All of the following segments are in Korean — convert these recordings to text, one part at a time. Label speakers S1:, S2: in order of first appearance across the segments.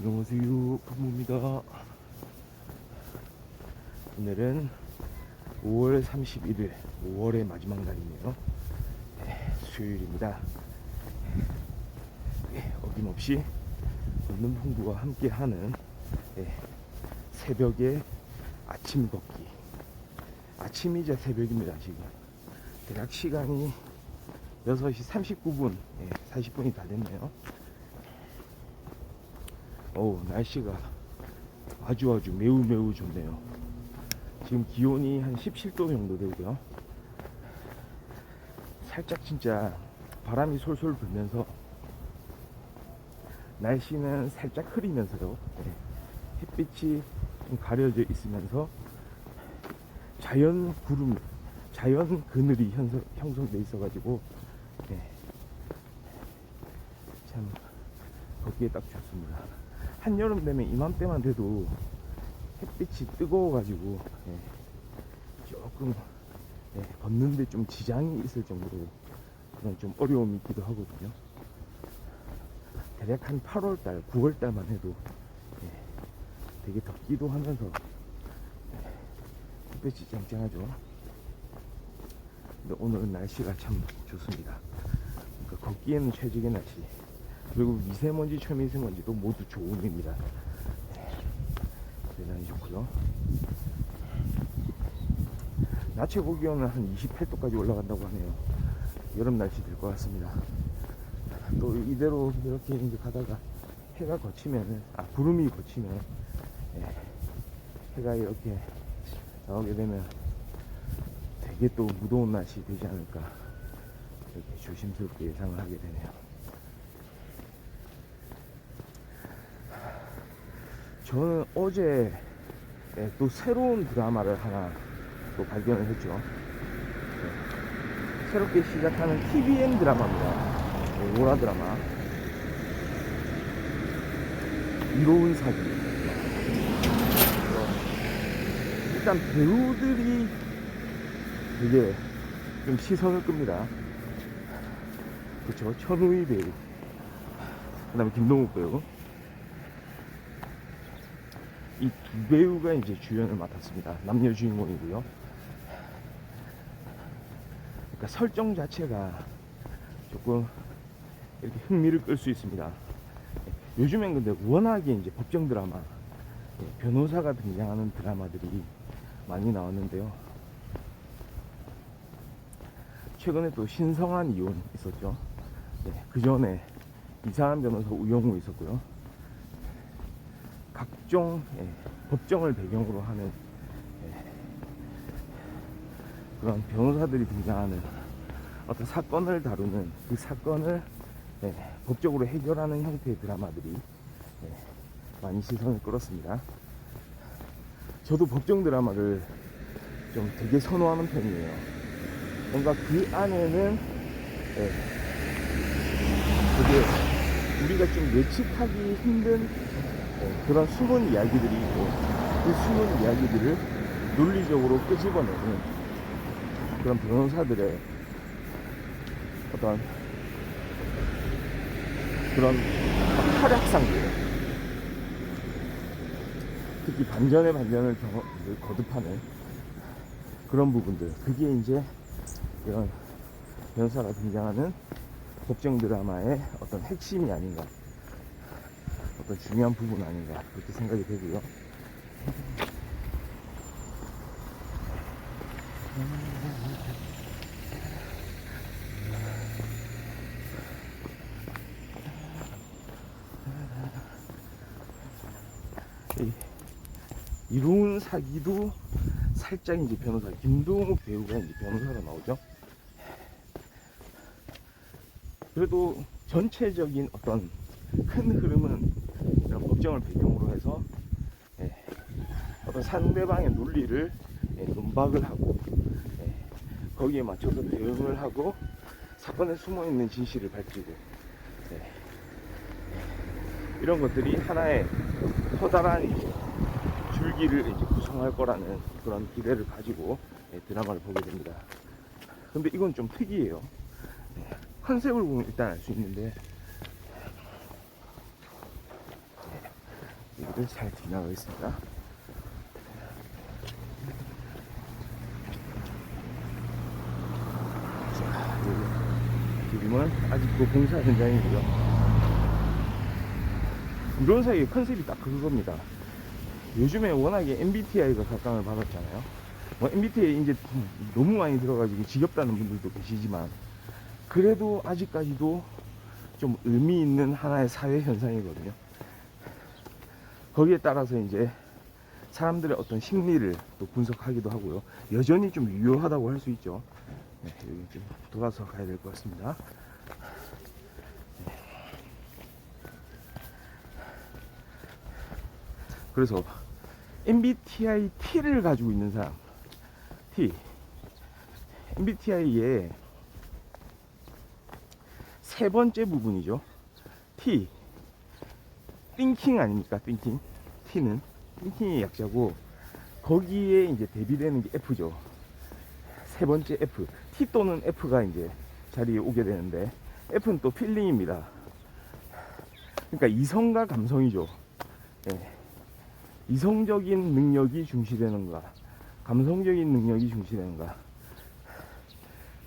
S1: 안녕하세요, 부모입니다. 오늘은 5월 31일, 5월의 마지막 날이네요. 수요일입니다. 어김없이 걷는 풍부와 함께하는 새벽의 아침 걷기. 아침이자 새벽입니다. 지금 대략 시간이 6시 39분, 40분이 다 됐네요. 날씨가 아주 매우 좋네요. 지금 기온이 한 17도 정도 되고요. 살짝 진짜 바람이 솔솔 불면서 날씨는 살짝 흐리면서요, 햇빛이 좀 가려져 있으면서 자연 그늘이 형성돼 있어가지고 참 걷기에 딱 좋습니다. 한여름 되면 이맘때만 돼도 햇빛이 뜨거워가지고 조금 걷는데 좀 지장이 있을 정도로 그런 좀 어려움이 있기도 하거든요. 대략 한 8월달, 9월달만 해도 되게 덥기도 하면서 햇빛이 쨍쨍하죠. 근데 오늘은 날씨가 참 좋습니다. 그러니까 걷기에는 최적의 날씨. 그리고 미세먼지, 초미세먼지도 모두 좋음입니다. 대단히 좋고요. 낮 최고 기온은 한 28도까지 올라간다고 하네요. 여름 날씨 될 것 같습니다. 또 이대로 이렇게 이제 가다가 해가 거치면은, 구름이 거치면, 해가 이렇게 나오게 되면 되게 또 무더운 날씨 되지 않을까, 이렇게 조심스럽게 예상을 하게 되네요. 저는 어제 또 새로운 드라마를 하나 또 발견을 했죠. 새롭게 시작하는 TVN 드라마입니다. 오라 드라마. 이로운 사기. 일단 배우들이 되게 좀 시선을 끕니다. 그쵸? 천우희 배우, 그 다음에 김동욱 배우. 이 두 배우가 이제 주연을 맡았습니다. 남녀 주인공이고요. 그러니까 설정 자체가 조금 이렇게 흥미를 끌 수 있습니다. 요즘엔 근데 워낙에 이제 법정 드라마, 변호사가 등장하는 드라마들이 많이 나왔는데요. 최근에 또 신성한 이혼 있었죠. 그 전에 이상한 변호사 우영우 있었고요. 각종 법정을 배경으로 하는 그런 변호사들이 등장하는 어떤 사건을 다루는, 그 사건을 법적으로 해결하는 형태의 드라마들이 많이 시선을 끌었습니다. 저도 법정 드라마를 좀 되게 선호하는 편이에요. 뭔가 그 안에는 되게 우리가 좀 예측하기 힘든 그런 숨은 이야기들이 있고, 그 숨은 이야기들을 논리적으로 끄집어내는 그런 변호사들의 어떤 그런 활약상들, 특히 반전의 반전을 거듭하는 그런 부분들, 그게 이제 이런 변호사가 등장하는 법정 드라마의 어떤 핵심이 아닌가, 어떤 중요한 부분 아닌가, 그렇게 생각이 되고요. 이로운 사기도 살짝 이제 변호사, 김동욱 배우가 이제 변호사가 나오죠. 그래도 전체적인 어떤 큰 흐름은 이런 법정을 배경으로 해서 어떤 상대방의 논리를 논박을 하고 거기에 맞춰서 대응을 하고 사건에 숨어있는 진실을 밝히고 이런 것들이 하나의 커다란 줄기를 이제 구성할 거라는 그런 기대를 가지고 드라마를 보게 됩니다. 근데 이건 좀 특이해요. 컨셉을 보면 일단 알 수 있는데 여기를 잘 지나가겠습니다. 자, 여기 지금은 아직도 공사 현장이고요. 이런 사이에 컨셉이 딱 그겁니다. 요즘에 워낙에 MBTI가 각광을 받았잖아요. 뭐 MBTI 이제 너무 많이 들어가지고 지겹다는 분들도 계시지만, 그래도 아직까지도 좀 의미 있는 하나의 사회 현상이거든요. 거기에 따라서 이제 사람들의 어떤 심리를 또 분석하기도 하고요. 여전히 좀 유효하다고 할 수 있죠. 네, 여기 좀 돌아서 가야 될 것 같습니다. 그래서 MBTI T를 가지고 있는 사람, T, MBTI의 세 번째 부분이죠. T, Thinking 아닙니까? Thinking. T는 Thinking의 약자고, 거기에 이제 대비되는 게 F죠. 세 번째 F. T 또는 F가 이제 자리에 오게 되는데, F는 또 필링입니다. 그러니까 이성과 감성이죠. 예. 이성적인 능력이 중시되는가, 감성적인 능력이 중시되는가.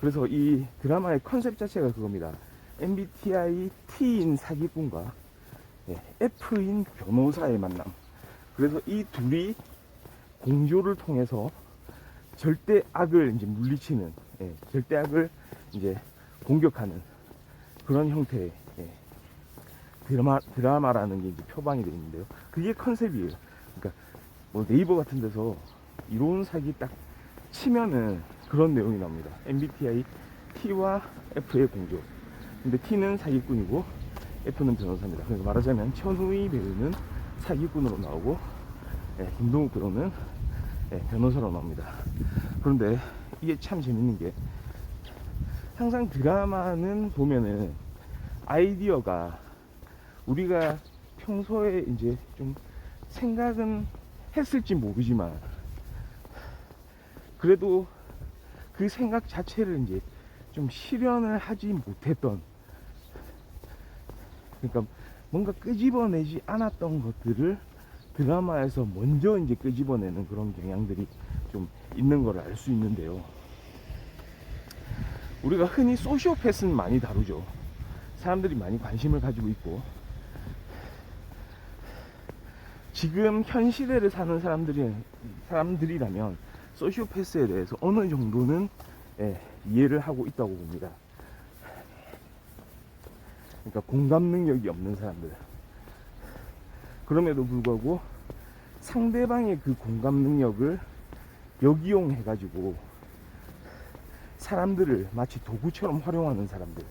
S1: 그래서 이 드라마의 컨셉 자체가 그겁니다. MBTI T인 사기꾼과 F인 변호사의 만남. 그래서 이 둘이 공조를 통해서 절대 악을 이제 물리치는, 절대 악을 이제 공격하는 그런 형태의 드라마라는 게 이제 표방이 되어 있는데요. 그게 컨셉이에요. 그러니까 뭐 네이버 같은 데서 이론 사기 딱 치면은 그런 내용이 나옵니다. MBTI T와 F의 공조. 근데 T는 사기꾼이고 F는 변호사입니다. 그래서 말하자면 천우희 배우는 사기꾼으로 나오고, 김동욱 배우는 변호사로 나옵니다. 그런데 이게 참 재밌는 게, 항상 드라마는 보면은 아이디어가 우리가 평소에 이제 좀 생각은 했을지 모르지만, 그래도 그 생각 자체를 이제 좀 실현을 하지 못했던, 그러니까 뭔가 끄집어내지 않았던 것들을 드라마에서 먼저 이제 끄집어내는 그런 경향들이 좀 있는 걸 알 수 있는데요. 우리가 흔히 소시오패스는 많이 다루죠. 사람들이 많이 관심을 가지고 있고, 지금 현 시대를 사는 사람들이라면 소시오패스에 대해서 어느 정도는 이해를 하고 있다고 봅니다. 그러니까 공감 능력이 없는 사람들. 그럼에도 불구하고 상대방의 그 공감 능력을 역이용해 가지고 사람들을 마치 도구처럼 활용하는 사람들,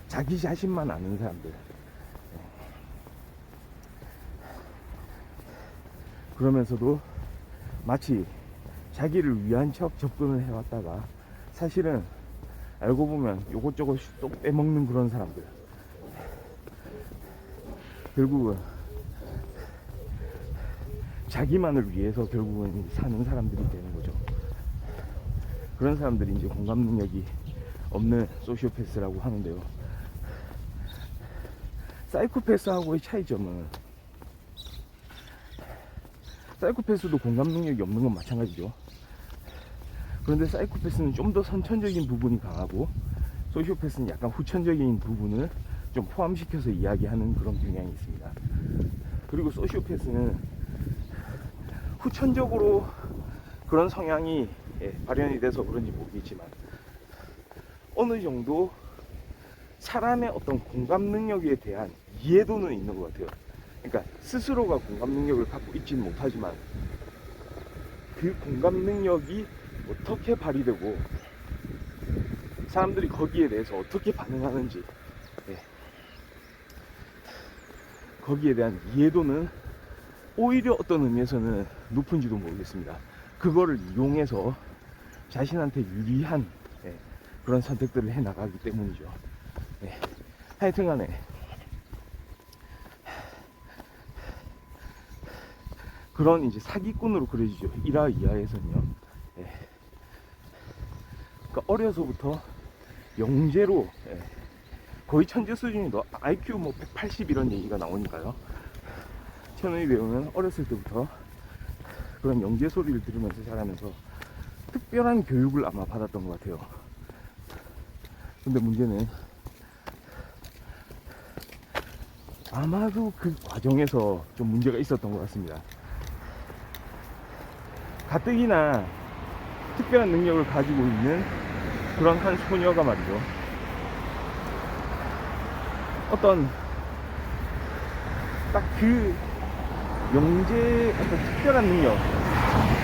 S1: 자기 자신만 아는 사람들, 그러면서도 마치 자기를 위한 척 접근을 해왔다가 사실은 알고 보면 요것저것 또 빼먹는 그런 사람들. 결국은 자기만을 위해서 결국은 사는 사람들이 되는 거죠. 그런 사람들이 이제 공감 능력이 없는 소시오패스라고 하는데요. 사이코패스하고의 차이점은, 사이코패스도 공감 능력이 없는 건 마찬가지죠. 그런데 사이코패스는 좀 더 선천적인 부분이 강하고, 소시오패스는 약간 후천적인 부분을 좀 포함시켜서 이야기하는 그런 경향이 있습니다. 그리고 소시오패스는 후천적으로 그런 성향이 발현이 돼서 그런지 모르겠지만, 어느 정도 사람의 어떤 공감 능력에 대한 이해도는 있는 것 같아요. 그러니까 스스로가 공감 능력을 갖고 있지는 못하지만, 그 공감 능력이 어떻게 발휘되고 사람들이 거기에 대해서 어떻게 반응하는지, 거기에 대한 이해도는 오히려 어떤 의미에서는 높은지도 모르겠습니다. 그거를 이용해서 자신한테 유리한 그런 선택들을 해 나가기 때문이죠. 하여튼간에 그런 이제 사기꾼으로 그려지죠. 1화 2화에서는요. 그러니까 어려서부터 영재로 거의 천재 수준이도 IQ 뭐 180 이런 얘기가 나오니까요. 천은희 배우는 어렸을 때부터 그런 영재 소리를 들으면서 자라면서 특별한 교육을 아마 받았던 것 같아요. 근데 문제는 아마도 그 과정에서 좀 문제가 있었던 것 같습니다. 가뜩이나 특별한 능력을 가지고 있는 그런 한 소녀가 말이죠, 어떤 딱 그 영재의 어떤 특별한 능력,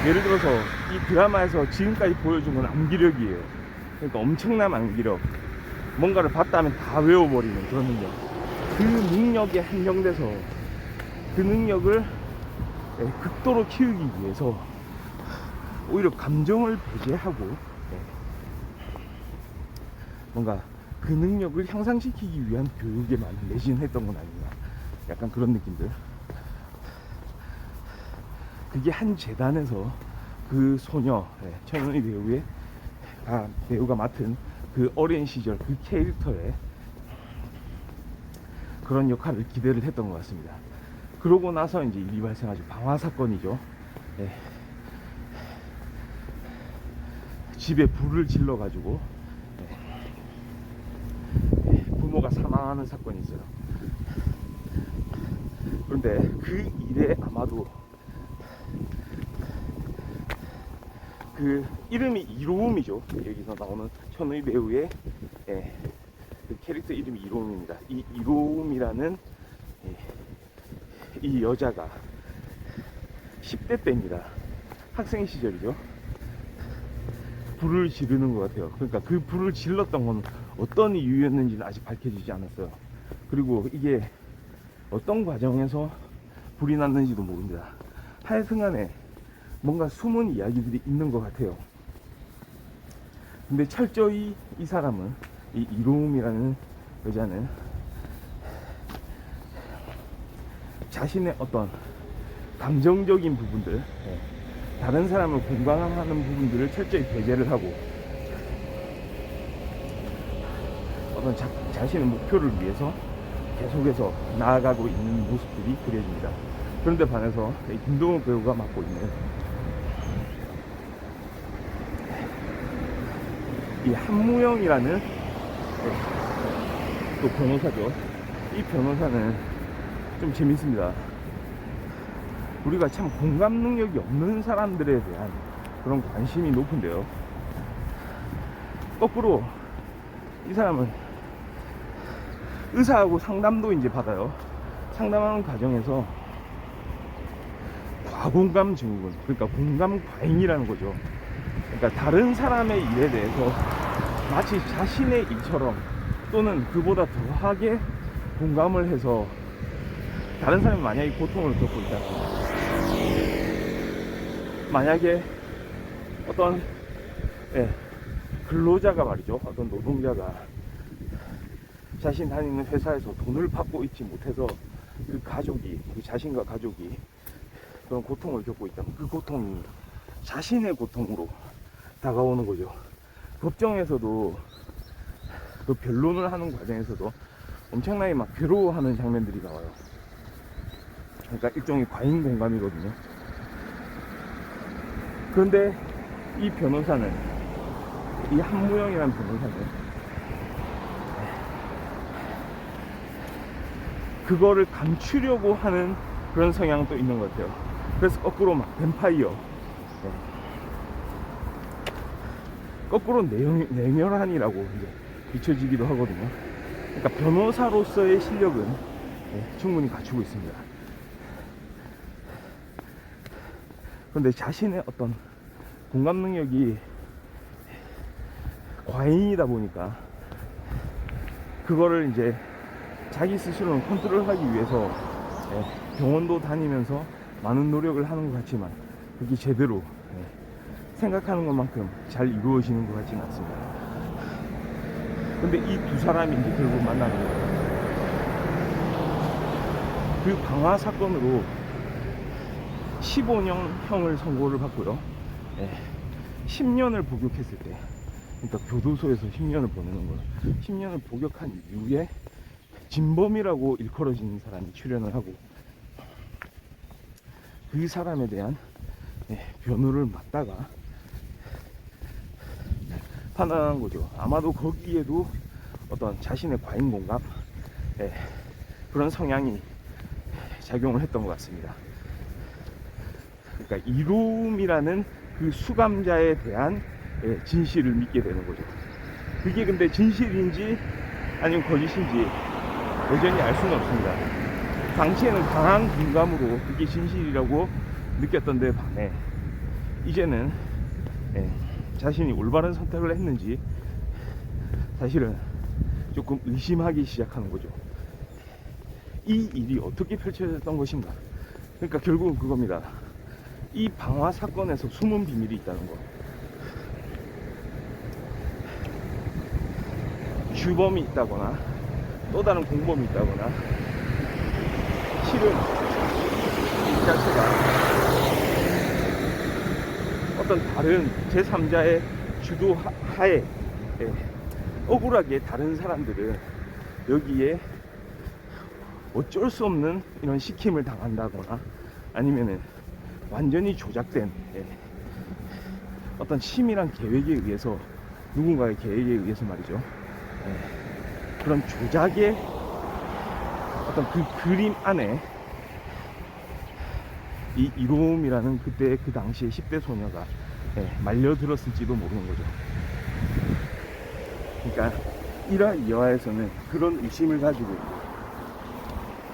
S1: 예를 들어서 이 드라마에서 지금까지 보여준 건 암기력이에요. 그러니까 엄청난 암기력, 뭔가를 봤다 하면 다 외워버리는 그런 능력. 그 능력에 한정돼서 그 능력을 극도로 키우기 위해서 오히려 감정을 배제하고 뭔가 그 능력을 향상시키기 위한 교육에 많이 매진했던 건 아닌가, 약간 그런 느낌들. 그게 한 재단에서 그 소녀, 천은희 배우의 배우가 맡은 그 어린 시절 그 캐릭터에 그런 역할을 기대를 했던 것 같습니다. 그러고 나서 이제 일이 발생하죠. 방화 사건이죠. 집에 불을 질러 가지고 부모가 사망하는 사건이 있어요. 그런데 그 일에 아마도 그 이름이 이로움이죠. 여기서 나오는 천의 배우의 그 캐릭터 이름이 이로움입니다. 이 이로움이라는 이 여자가 10대 때입니다. 학생 시절이죠. 불을 지르는 것 같아요. 그러니까 그 불을 질렀던 건 어떤 이유였는지는 아직 밝혀지지 않았어요. 그리고 이게 어떤 과정에서 불이 났는지도 모릅니다. 하여튼간에 뭔가 숨은 이야기들이 있는 것 같아요. 근데 철저히 이 사람은, 이 이로움이라는 여자는 자신의 어떤 감정적인 부분들, 다른 사람을 공감하는 부분들을 철저히 배제를 하고 어떤 자신의 목표를 위해서 계속해서 나아가고 있는 모습들이 그려집니다. 그런데 반해서 김동욱 배우가 맡고 있는 이 한무영이라는 또 변호사죠. 이 변호사는 좀 재밌습니다. 우리가 참 공감 능력이 없는 사람들에 대한 그런 관심이 높은데요, 거꾸로 이 사람은 의사하고 상담도 이제 받아요. 상담하는 과정에서 과공감 증후군, 그러니까 공감 과잉이라는 거죠. 그러니까 다른 사람의 일에 대해서 마치 자신의 일처럼 또는 그보다 더하게 공감을 해서 다른 사람이 만약에 고통을 겪고 있다, 만약에 어떤 근로자가 말이죠, 어떤 노동자가 자신 다니는 회사에서 돈을 받고 있지 못해서 그 가족이, 그 자신과 가족이 그런 고통을 겪고 있다면 그 고통이 자신의 고통으로 다가오는 거죠. 법정에서도 그 변론을 하는 과정에서도 엄청나게 막 괴로워하는 장면들이 나와요. 그러니까 일종의 과잉 공감이거든요. 그런데 이 변호사는, 이 한무영이라는 변호사는 그거를 감추려고 하는 그런 성향도 있는 것 같아요. 그래서 거꾸로 막 뱀파이어, 거꾸로 냉혈한이라고 이제 비춰지기도 하거든요. 그러니까 변호사로서의 실력은 충분히 갖추고 있습니다. 그런데 자신의 어떤 공감 능력이 과잉이다 보니까 그거를 이제 자기 스스로는 컨트롤하기 위해서 병원도 다니면서 많은 노력을 하는 것 같지만 그게 제대로 생각하는 것만큼 잘 이루어지는 것 같지는 않습니다. 근데 이 두 사람이 이제 결국 만나는 거예요. 그 방화 사건으로 15년형을 선고를 받고요. 10년을 복역했을 때, 그러니까 교도소에서 10년을 보내는 거예요. 10년을 복역한 이후에 진범이라고 일컬어지는 사람이 출연을 하고, 그 사람에 대한 변호를 맡다가 판단한 거죠. 아마도 거기에도 어떤 자신의 과잉 공감, 그런 성향이 작용을 했던 것 같습니다. 그러니까 이로움이라는 그 수감자에 대한 진실을 믿게 되는 거죠. 그게 근데 진실인지 아니면 거짓인지 여전히 알 수는 없습니다. 당시에는 강한 공감으로 그게 진실이라고 느꼈던 데 반해 이제는 자신이 올바른 선택을 했는지 사실은 조금 의심하기 시작하는 거죠. 이 일이 어떻게 펼쳐졌던 것인가. 그러니까 결국은 그겁니다. 이 방화 사건에서 숨은 비밀이 있다는 거. 주범이 있다거나 또 다른 공범이 있다거나, 실은 이 자체가 어떤 다른 제3자의 주도하에 억울하게 다른 사람들은 여기에 어쩔 수 없는 이런 시킴을 당한다거나 아니면은 완전히 조작된 어떤 치밀한 계획에 의해서, 누군가의 계획에 의해서 말이죠, 그런 조작의 어떤 그 그림 안에 이 이로움이라는 그때 그 당시에 10대 소녀가 말려들었을지도 모르는 거죠. 그러니까 1화 2화에서는 그런 의심을 가지고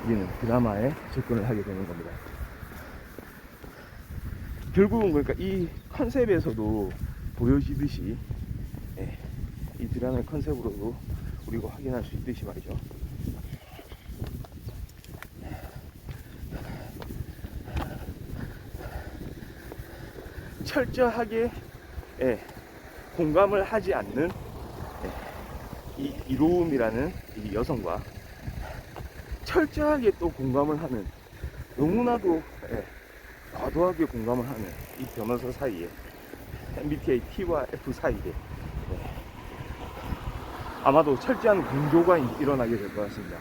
S1: 우리는 드라마에 접근을 하게 되는 겁니다. 결국은 그러니까 이 컨셉에서도 보여지듯이 이 드라마의 컨셉으로도 우리가 확인할 수 있듯이 말이죠, 철저하게 공감을 하지 않는 이 이로움이라는 이 여성과 철저하게 또 공감을 하는, 너무나도 과도하게 공감을 하는 이 변호사 사이에, MBTI T와 F 사이에 아마도 철저한 공조가 일어나게 될 것 같습니다.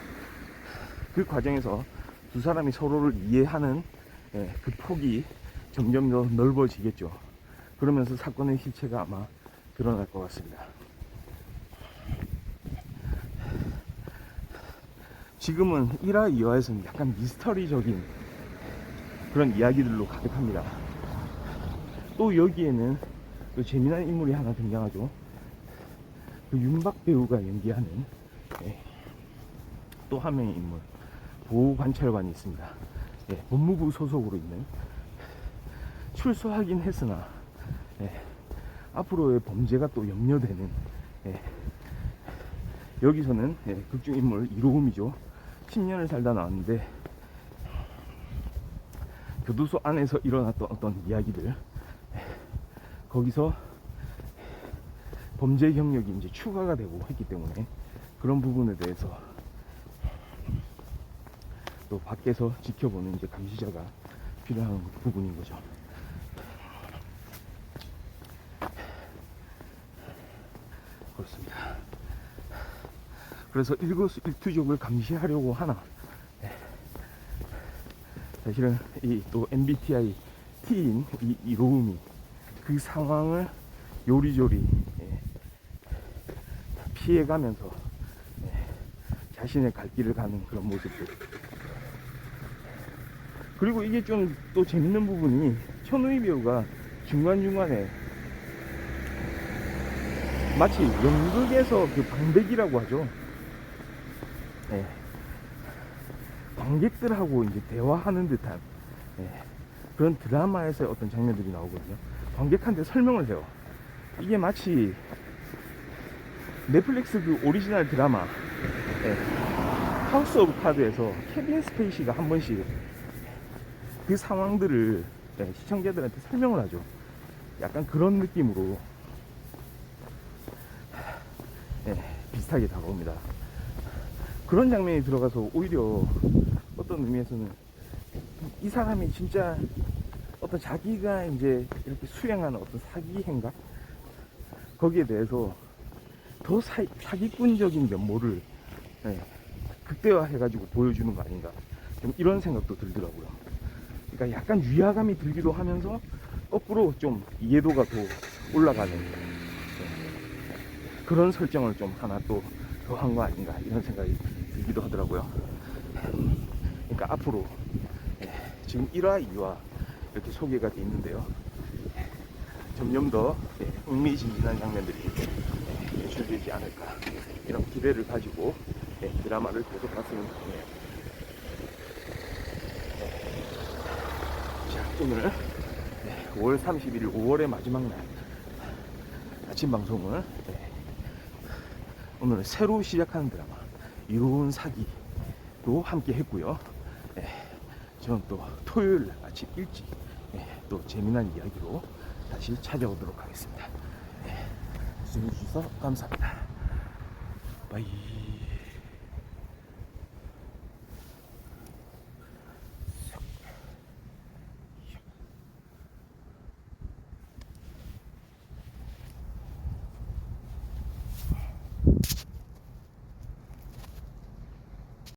S1: 그 과정에서 두 사람이 서로를 이해하는 그 폭이 점점 더 넓어지겠죠. 그러면서 사건의 실체가 아마 드러날 것 같습니다. 지금은 1화, 2화에서는 약간 미스터리적인 그런 이야기들로 가득합니다. 또 여기에는 또 재미난 인물이 하나 등장하죠. 그 윤박 배우가 연기하는 또 한 명의 인물, 보호관찰관이 있습니다. 법무부 소속으로 있는, 출소하긴 했으나 앞으로의 범죄가 또 염려되는, 여기서는 극중 인물 이로움이죠. 10년을 살다 나왔는데 교도소 안에서 일어났던 어떤 이야기들, 거기서 범죄 경력이 이제 추가가 되고 했기 때문에 그런 부분에 대해서 또 밖에서 지켜보는 이제 감시자가 필요한 부분인 거죠. 그렇습니다. 그래서 일거수일투족을 감시하려고 하나, 사실은 이 또 MBTI T인 이 이로움이 그 상황을 요리조리 피해가면서 자신의 갈 길을 가는 그런 모습들. 그리고 이게 좀 또 재밌는 부분이, 천우희 배우가 중간중간에 마치 연극에서 그 방백이라고 하죠, 관객들하고 이제 대화하는 듯한 그런 드라마에서의 어떤 장면들이 나오거든요. 관객한테 설명을 해요. 이게 마치 넷플릭스 그 오리지널 드라마 하우스 오브 카드에서 케빈 스페이시가 한 번씩 그 상황들을 시청자들한테 설명을 하죠. 약간 그런 느낌으로 비슷하게 다가옵니다. 그런 장면이 들어가서 오히려 어떤 의미에서는 이 사람이 진짜 어떤 자기가 이제 이렇게 수행하는 어떤 사기 행각, 거기에 대해서 더 사기꾼적인 면모를 극대화해가지고 보여주는 거 아닌가, 좀 이런 생각도 들더라고요. 그러니까 약간 위화감이 들기도 하면서 거꾸로 좀 이해도가 더 올라가는 그런 설정을 좀 하나 또 더 한 거 아닌가 이런 생각이 들기도 하더라고요. 그러니까 앞으로 지금 1화, 2화 이렇게 소개가 돼 있는데요. 점점 더 흥미진진한 장면들이 연출되지 않을까 이런 기대를 가지고 드라마를 계속 봤으면 좋겠네요. 자, 오늘 5월 31일 5월의 마지막 날 아침 방송을 오늘 새로 시작하는 드라마 이로운 사기도 함께 했고요. 저는 또 토요일 아침 일찍 또 재미난 이야기로 다시 찾아오도록 하겠습니다. 시청해주셔서 감사합니다. 바이.